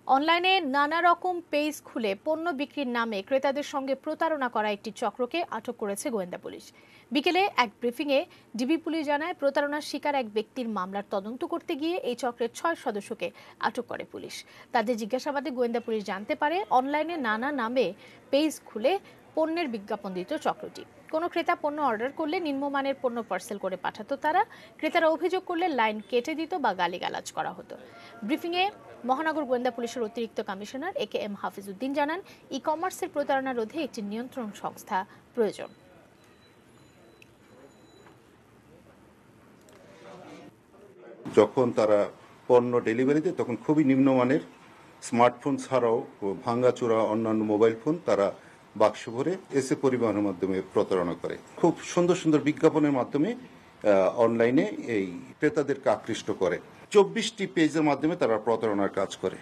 অনলাইনে নানা রকম পেজ খুলে পণ্য বিক্রির নামে ক্রেতাদের সঙ্গে প্রতারণা করা একটি চক্রকে আটক করেছে গোয়েন্দা পুলিশ। বিকেলে এক ব্রিফিংয়ে ডিবি পুলিশ জানায়, প্রতারণার শিকার এক ব্যক্তির মামলার তদন্ত করতে গিয়ে এই চক্রের 6 সদস্যকে আটক করে পুলিশ। তাদের জিজ্ঞাসাবাদে গোয়েন্দা পুলিশ জানতে পারে, অনলাইনে নানা নামে পেজ খুলে পণ্যের বিজ্ঞাপন দিত চক্রটি। কোনো ক্রেতা পণ্য অর্ডার করলে নিম্নমানের পণ্য পার্সেল করে পাঠাতো তারা। ক্রেতারা অভিযোগ করলে লাইন কেটে দিত বা গালিগালাজ করা হতো। ব্রিফিংয়ে মহানগর গোয়েন্দা পুলিশের অতিরিক্ত কমিশনার ATN হাফিজউদ্দিন জানান, ই-কমার্সের প্রতারণা রোধে একটি নিয়ন্ত্রণ সংস্থা প্রয়োজন। যখন তারা পণ্য ডেলিভারি দেয় তখন খুবই নিম্নমানের স্মার্টফোন ছাড়াও ভাঙ্গাচোরা অন্যান্য মোবাইল ফোন তারা বাক্স ভরে এসে পরিবহনের মাধ্যমে প্রতারণা করে। খুব সুন্দর সুন্দর বিজ্ঞাপনের মাধ্যমে অনলাইনে এই ক্রেতাদেরকে আকৃষ্ট করে। 24টি পেজের মাধ্যমে তারা প্রতারণার কাজ করে।